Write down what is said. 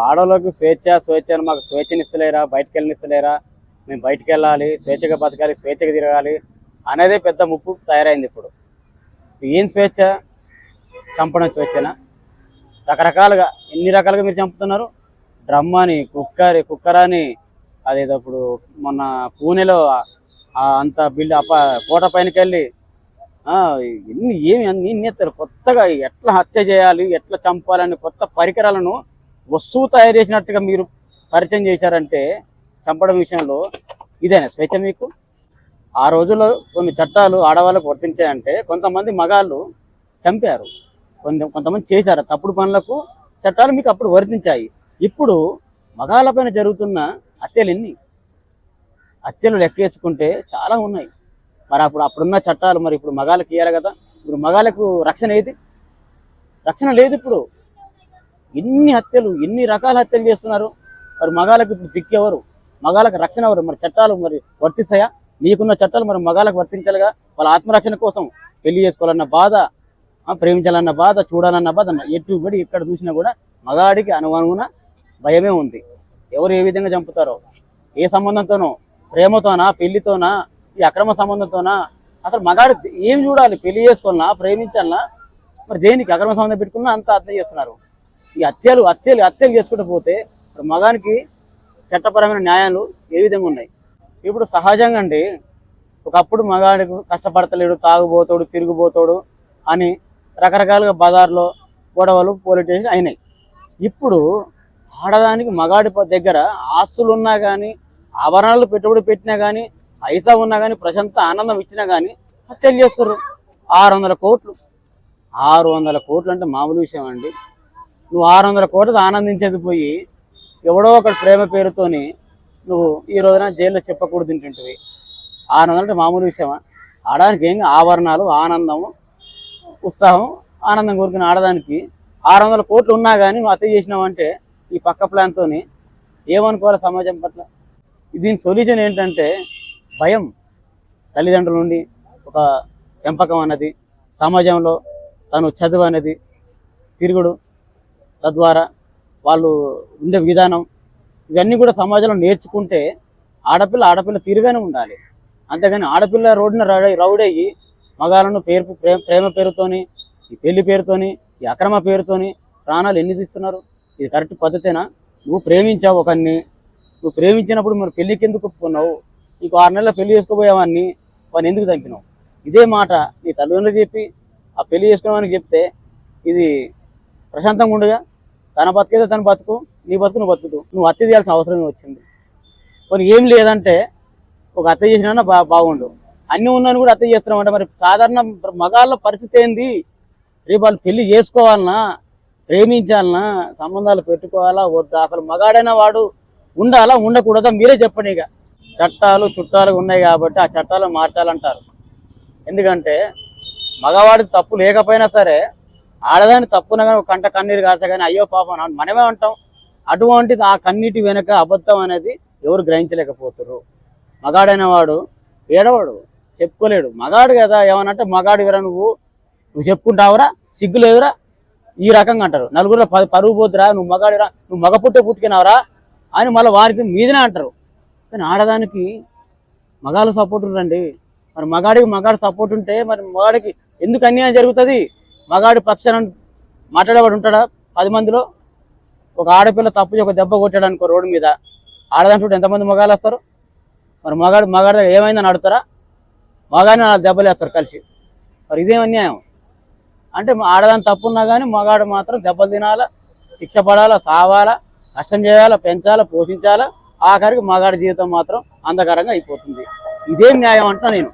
ఆడవాళ్ళకి స్వేచ్ఛ అని మాకు స్వేచ్ఛనిస్తలేరా, బయటకు వెళ్ళనిస్తలేరా, మేము బయటకు వెళ్ళాలి, స్వేచ్ఛగా బతకాలి, స్వేచ్ఛగా తిరగాలి అనేదే పెద్ద ముప్పు తయారైంది. ఇప్పుడు ఏం స్వేచ్ఛ? చంపడం స్వేచ్ఛనా? రకరకాలుగా ఎన్ని రకాలుగా మీరు చంపుతున్నారు. డ్రమ్ అని, కుక్కర్ అని, అదేదో ఇప్పుడు మొన్న పూణేలో అంత కోట పైనకి వెళ్ళి ఏమి ఎత్తారు. కొత్తగా ఎట్లా హత్య చేయాలి, ఎట్లా చంపాలని కొత్త పరికరాలను వస్తువు తయారు చేసినట్టుగా మీరు పరిచయం చేశారంటే చంపడం విషయంలో ఇదేనా స్వేచ్ఛ మీకు? ఆ రోజుల్లో కొన్ని చట్టాలు ఆడవాళ్ళకు వర్తించాయంటే కొంతమంది మగాళ్ళు చంపారు, కొంతమంది చేశారు తప్పుడు పనులకు, చట్టాలు మీకు అప్పుడు వర్తించాయి. ఇప్పుడు మగాళ్ళపైన జరుగుతున్న హత్యలు లెక్కేసుకుంటే చాలా ఉన్నాయి. మరి అప్పుడున్న చట్టాలు మరి ఇప్పుడు మగాళ్ళకి ఇయ్యాలి కదా. ఇప్పుడు మగాళ్ళకు రక్షణ ఏది? రక్షణ లేదు. ఇప్పుడు ఎన్ని రకాల హత్యలు చేస్తున్నారు. మరి మగాళ్ళకి ఇప్పుడు దిక్కెవరు? మగాళ్ళకి రక్షణ ఎవరు? మరి చట్టాలు మరి వర్తిస్తాయా? మీకున్న చట్టాలు మరి మగాళ్ళకు వర్తించాలిగా. వాళ్ళ ఆత్మరక్షణ కోసం పెళ్లి చేసుకోవాలన్న బాధ, ప్రేమించాలన్న బాధ, చూడాలన్న బాధ, ఎటుబడి ఎక్కడ చూసినా కూడా మగాడికి అనుగుణ భయమే ఉంది. ఎవరు ఏ విధంగా చంపుతారో, ఏ సంబంధంతోనో, ప్రేమతోనా, పెళ్లితోనా, ఈ అక్రమ సంబంధంతోనా, అసలు మగాడు ఏం చూడాలి? పెళ్లి చేసుకోవాలన్నా, ప్రేమించాలన్నా, మరి దేనికి అక్రమ సంబంధం పెట్టుకున్నా అంత హత్య చేస్తున్నారు. ఈ హత్యలు చేసుకుంటూ పోతే మగానికి చట్టపరమైన న్యాయాలు ఏ విధంగా ఉన్నాయి? ఇప్పుడు సహజంగా అండి, ఒకప్పుడు మగాడికి కష్టపడతలేడు, తాగుబోతాడు, తిరుగుబోతాడు అని రకరకాలుగా బజార్లో గొడవలు, పోలీస్ స్టేషన్ అయినాయి. ఇప్పుడు ఆడదానికి మగాడి దగ్గర ఆస్తులు ఉన్నా కానీ, ఆభరణాలు పెట్టుబడి పెట్టినా కానీ, పైసా ఉన్నా కానీ, ప్రశాంత ఆనందం ఇచ్చినా కానీ హత్యలు చేస్తారు. 600 కోట్లు 600 కోట్లు అంటే మామూలు విషయం అండి. నువ్వు 600 కోట్లు ఆనందించేది పోయి ఎవడో ఒకటి ప్రేమ పేరుతోని నువ్వు ఈ రోజున జైల్లో చెప్పకూడదు తింటుంటివి. 600 అంటే మామూలు విషయమా? ఆడడానికి ఏం ఆభరణాలు, ఆనందము, ఉత్సాహం, ఆనందం కోరుకుని ఆడదానికి 600 కోట్లు ఉన్నా కానీ నువ్వు హత్య చేసినావంటే ఈ పక్క ప్లాన్తో ఏమనుకోవాలి సమాజం పట్ల? దీని సొల్యూషన్ ఏంటంటే భయం. తల్లిదండ్రుల నుండి ఒక పెంపకం అన్నది, సమాజంలో తను చదువు అనేది, తిరుగుడు, తద్వారా వాళ్ళు ఉండే విధానం, ఇవన్నీ కూడా సమాజంలో నేర్చుకుంటే ఆడపిల్ల తిరుగానే ఉండాలి. అంతేగాని ఆడపిల్ల రోడ్డున రౌడయ్యి మగాళ్ళను ప్రేమ పేరుతోని, ఈ పెళ్లి పేరుతోని, ఈ అక్రమ పేరుతోని ప్రాణాలు ఎన్ని తీస్తున్నారు? ఇది కరెక్ట్ పద్ధతేనా? నువ్వు ప్రేమించావు ఒకరిని, నువ్వు ప్రేమించినప్పుడు మరి పెళ్లికి ఎందుకు ఒప్పుకున్నావు? నీకు 6 నెలల పెళ్లి చేసుకోబోయేవాడిని, వాడిని ఎందుకు చంపినావు? ఇదే మాట నీ తల్లిదండ్రులు చెప్పి ఆ పెళ్లి చేసుకునేవానికి చెప్తే ఇది ప్రశాంతంగా ఉండగా, తన బతికేదో తన బతుకు, నీ బతుకు నువ్వు బతుకుతూ, నువ్వు హత్య చేయాల్సిన అవసరం వచ్చింది. కొన్ని ఏం లేదంటే ఒక హత్య చేసినా బాగుండు, అన్నీ ఉన్నాను కూడా హత్య చేస్తున్నామంటే మరి సాధారణ మగాళ్ళ పరిస్థితి ఏంది? రేపు వాళ్ళు పెళ్లి చేసుకోవాలన్నా, ప్రేమించాలన్నా, సంబంధాలు పెట్టుకోవాలా వద్దా? అసలు మగాడైన వాడు ఉండాలా, ఉండకూడదా? మీరే చెప్పండి. ఇక చుట్టాలు ఉన్నాయి కాబట్టి ఆ చట్టాలు మార్చాలంటారు. ఎందుకంటే మగవాడికి తప్పు లేకపోయినా సరే ఆడదాని తప్పున కానీ ఒక కంట కన్నీరు కాసా కానీ అయ్యో పాపం మనమే అంటాం. అటువంటిది ఆ కన్నీటి వెనక అబద్ధం అనేది ఎవరు గ్రహించలేకపోతున్నారు. మగాడైన వాడు ఏడవాడు, చెప్పుకోలేడు. మగాడు కదా, ఏమనంటే మగాడు ఎవరా నువ్వు చెప్పుకుంటావురా, సిగ్గు లేదురా, ఈ రకంగా అంటారు. నలుగురిలో పరుగు పోతురా, నువ్వు మగాడిరా, నువ్వు మగ పుట్టినావురా అని మళ్ళీ వారికి మీదనే అంటారు. కానీ ఆడదానికి మగాళ్ళు సపోర్ట్ ఉండండి. మరి మగాడు సపోర్ట్ ఉంటే మరి మగాడికి ఎందుకు అన్యాయం జరుగుతుంది? మగాడి పక్షాన మాట్లాడేవాడు ఉంటాడా? 10 మందిలో ఒక ఆడపిల్ల తప్పు ఒక దెబ్బ కొట్టాడు అనుకో రోడ్డు మీద, ఆడదాంట్లో ఎంతమంది మగాళ్ళు వస్తారు? మరి మగాడి దగ్గర ఏమైందని అడుగుతారా? మగాడిని దెబ్బలు వేస్తారు కలిసి. మరి ఇదేం అన్యాయం? అంటే ఆడదాని తప్పున్నా కానీ మగాడు మాత్రం దెబ్బలు తినాలా, శిక్ష పడాలా, సావాలా, కష్టం చేయాలా, పెంచాలా, పోషించాలా, ఆఖరికి మగాడి జీవితం మాత్రం అంధకారంగా అయిపోతుంది. ఇదేం న్యాయం అంటున్నా నేను.